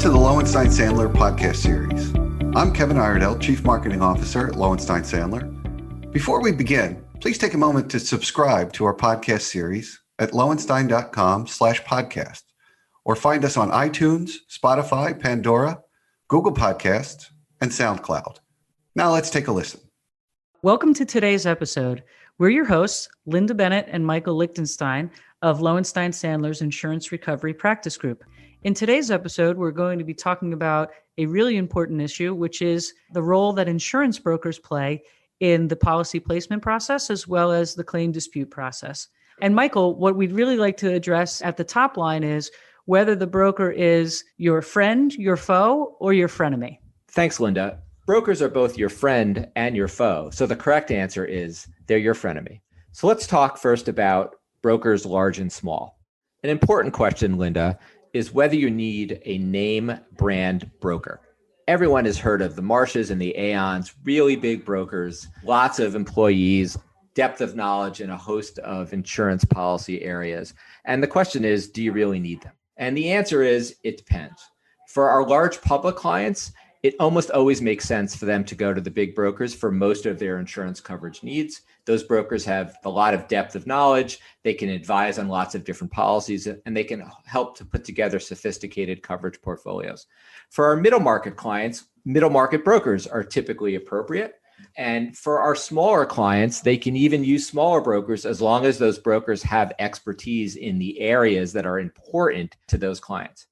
to the Lichtenstein Sandler podcast series. I'm Kevin Iredell, Chief Marketing Officer at Lichtenstein Sandler. Before we begin, please take a moment to subscribe to our podcast series at lowenstein.com/podcast, or find us on iTunes, Spotify, Pandora, Google Podcasts, and SoundCloud. Now let's take a listen. Welcome to today's episode. We're your hosts, Lynda, Bennett, and Michael Lichtenstein of Lichtenstein Sandler's Insurance Recovery Practice Group. In today's episode, we're going to be talking about a really important issue, which is the role that insurance brokers play in the policy placement process, as well as the claim dispute process. And Michael, what we'd really like to address at the top line is whether the broker is your friend, your foe, or your frenemy. Thanks, Lynda. Brokers are both your friend and your foe. So the correct answer is they're your frenemy. So let's talk first about brokers large and small. An important question, Lynda, is whether you need a name brand broker. Everyone has heard of the Marshes and the Aons, really big brokers, lots of employees, depth of knowledge in a host of insurance policy areas. And the question is, do you really need them? And the answer is, it depends. For our large public clients, it almost always makes sense for them to go to the big brokers for most of their insurance coverage needs. Those brokers have a lot of depth of knowledge. They can advise on lots of different policies, and they can help to put together sophisticated coverage portfolios. For our middle market clients, middle market brokers are typically appropriate. And for our smaller clients, they can even use smaller brokers as long as those brokers have expertise in the areas that are important to those clients.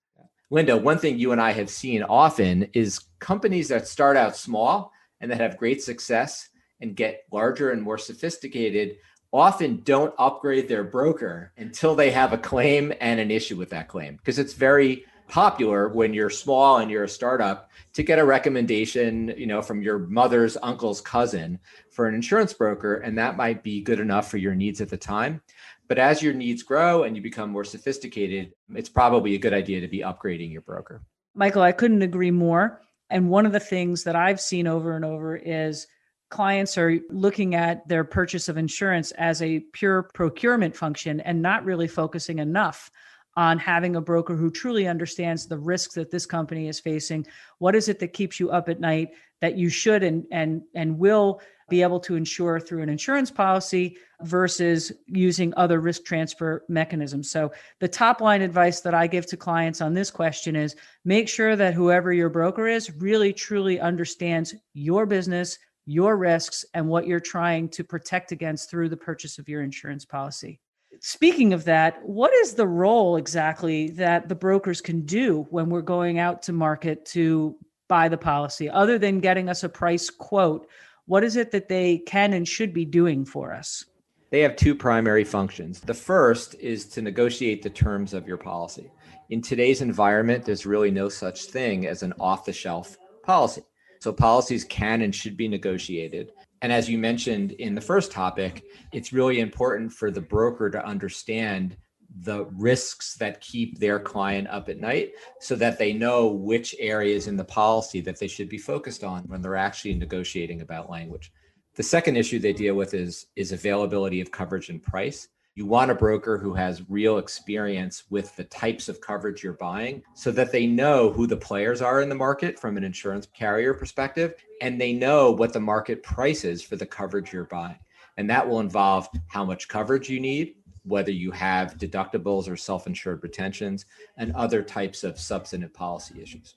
Lynda, one thing you and I have seen often is companies that start out small and that have great success and get larger and more sophisticated often don't upgrade their broker until they have a claim and an issue with that claim. Because it's very popular when you're small and you're a startup to get a recommendation, from your mother's uncle's cousin for an insurance broker, and that might be good enough for your needs at the time. But as your needs grow and you become more sophisticated, it's probably a good idea to be upgrading your broker. Michael, I couldn't agree more. And one of the things that I've seen over and over is clients are looking at their purchase of insurance as a pure procurement function and not really focusing enough on having a broker who truly understands the risks that this company is facing. What is it that keeps you up at night that you should and will be able to insure through an insurance policy versus using other risk transfer mechanisms? So the top line advice that I give to clients on this question is make sure that whoever your broker is really truly understands your business, your risks, and what you're trying to protect against through the purchase of your insurance policy. Speaking of that, what is the role exactly that the brokers can do when we're going out to market to buy the policy? Other than getting us a price quote, what is it that they can and should be doing for us? They have two primary functions. The first is to negotiate the terms of your policy. In today's environment, there's really no such thing as an off-the-shelf policy. So policies can and should be negotiated. And as you mentioned in the first topic, it's really important for the broker to understand the risks that keep their client up at night so that they know which areas in the policy that they should be focused on when they're actually negotiating about language. The second issue they deal with is availability of coverage and price. You want a broker who has real experience with the types of coverage you're buying so that they know who the players are in the market from an insurance carrier perspective, and they know what the market price is for the coverage you're buying. And that will involve how much coverage you need, whether you have deductibles or self-insured retentions, and other types of substantive policy issues.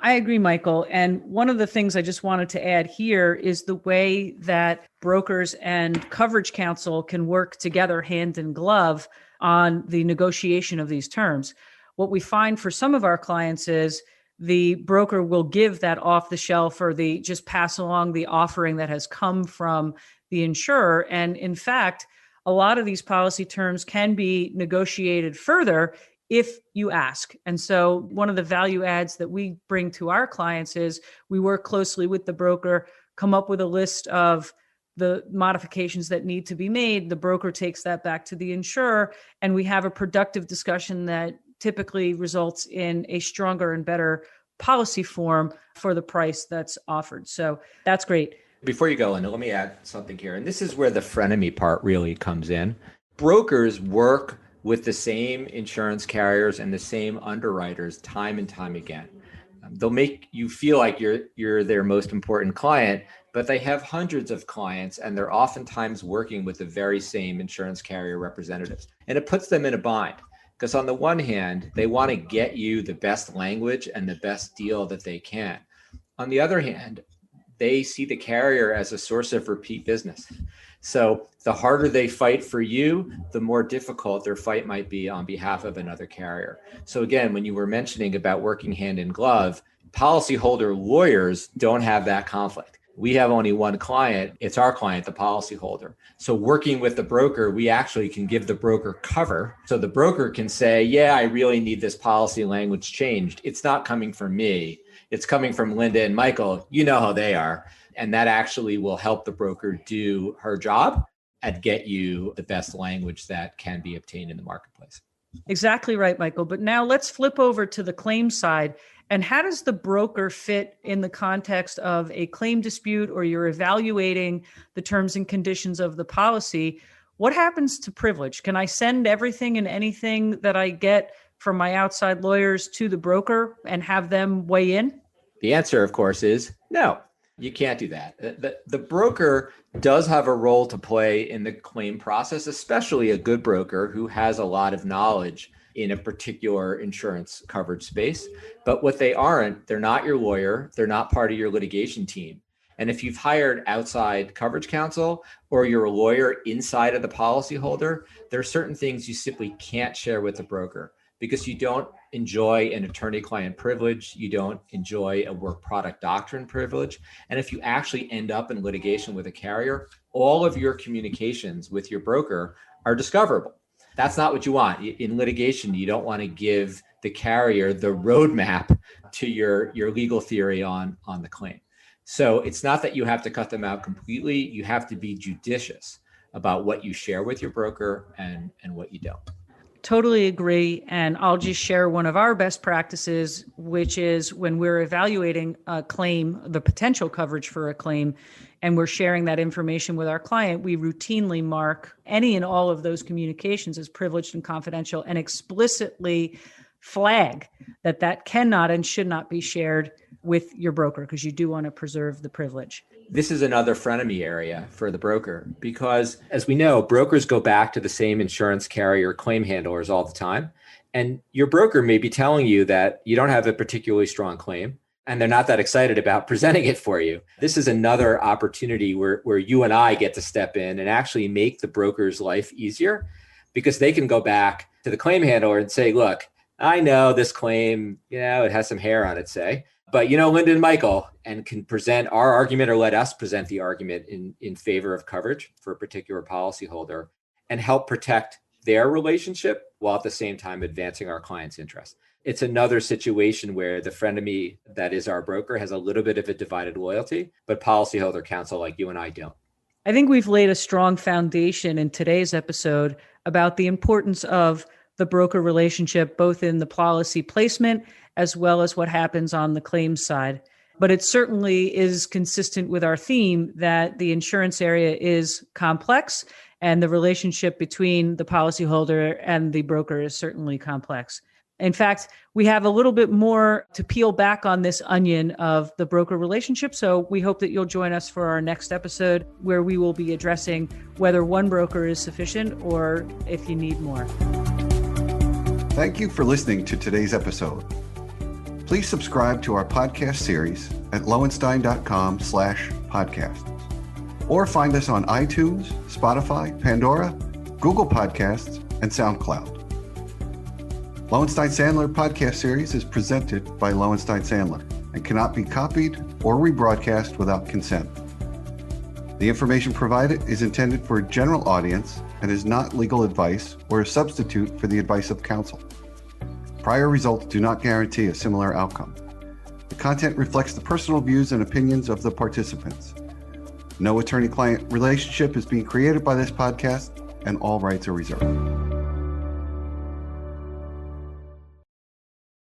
I agree, Michael. And one of the things I just wanted to add here is the way that brokers and coverage counsel can work together hand in glove on the negotiation of these terms. What we find for some of our clients is the broker will give that off the shelf or the just pass along the offering that has come from the insurer. And in fact, a lot of these policy terms can be negotiated further if you ask. And so one of the value adds that we bring to our clients is we work closely with the broker, come up with a list of the modifications that need to be made. The broker takes that back to the insurer, and we have a productive discussion that typically results in a stronger and better policy form for the price that's offered. So that's great. Before you go, Lynda, let me add something here. And this is where the frenemy part really comes in. Brokers work with the same insurance carriers and the same underwriters time and time again. They'll make you feel like you're their most important client, but they have hundreds of clients and they're oftentimes working with the very same insurance carrier representatives. And it puts them in a bind because on the one hand, they want to get you the best language and the best deal that they can. On the other hand, they see the carrier as a source of repeat business. So the harder they fight for you, the more difficult their fight might be on behalf of another carrier. So again, when you were mentioning about working hand in glove, policyholder lawyers don't have that conflict. We have only one client. It's our client, the policyholder. So working with the broker, we actually can give the broker cover. So the broker can say, yeah, I really need this policy language changed. It's not coming from me. It's coming from Lynda and Michael. You know how they are. And that actually will help the broker do her job and get you the best language that can be obtained in the marketplace. Exactly right, Michael. But now let's flip over to the claim side. And how does the broker fit in the context of a claim dispute, or you're evaluating the terms and conditions of the policy? What happens to privilege? Can I send everything and anything that I get from my outside lawyers to the broker and have them weigh in? The answer, of course, is no. You can't do that. The broker does have a role to play in the claim process, especially a good broker who has a lot of knowledge in a particular insurance coverage space. But what they aren't, they're not your lawyer. They're not part of your litigation team. And if you've hired outside coverage counsel or you're a lawyer inside of the policyholder, there are certain things you simply can't share with the broker because you don't enjoy an attorney-client privilege, you don't enjoy a work product doctrine privilege. And if you actually end up in litigation with a carrier, all of your communications with your broker are discoverable. That's not what you want. In litigation, you don't want to give the carrier the roadmap to your legal theory on the claim. So it's not that you have to cut them out completely. You have to be judicious about what you share with your broker and what you don't. Totally agree. And I'll just share one of our best practices, which is when we're evaluating a claim, the potential coverage for a claim, and we're sharing that information with our client, we routinely mark any and all of those communications as privileged and confidential and explicitly flag that cannot and should not be shared with your broker because you do want to preserve the privilege. This is another frenemy area for the broker because, as we know, brokers go back to the same insurance carrier claim handlers all the time. And your broker may be telling you that you don't have a particularly strong claim and they're not that excited about presenting it for you. This is another opportunity where you and I get to step in and actually make the broker's life easier because they can go back to the claim handler and say, look, I know this claim, it has some hair on it, say. But, Lynda and Michael, and can present our argument or let us present the argument in favor of coverage for a particular policyholder and help protect their relationship while at the same time advancing our client's interest. It's another situation where the frenemy that is our broker has a little bit of a divided loyalty, but policyholder counsel like you and I don't. I think we've laid a strong foundation in today's episode about the importance of the broker relationship, both in the policy placement as well as what happens on the claims side. But it certainly is consistent with our theme that the insurance area is complex and the relationship between the policyholder and the broker is certainly complex. In fact, we have a little bit more to peel back on this onion of the broker relationship. So we hope that you'll join us for our next episode where we will be addressing whether one broker is sufficient or if you need more. Thank you for listening to today's episode. Please subscribe to our podcast series at lowenstein.com/podcast or find us on iTunes, Spotify, Pandora, Google Podcasts, and SoundCloud. Lowenstein Sandler podcast series is presented by Lowenstein Sandler and cannot be copied or rebroadcast without consent. The information provided is intended for a general audience and is not legal advice or a substitute for the advice of counsel. Prior results do not guarantee a similar outcome. The content reflects the personal views and opinions of the participants. No attorney-client relationship is being created by this podcast, and all rights are reserved.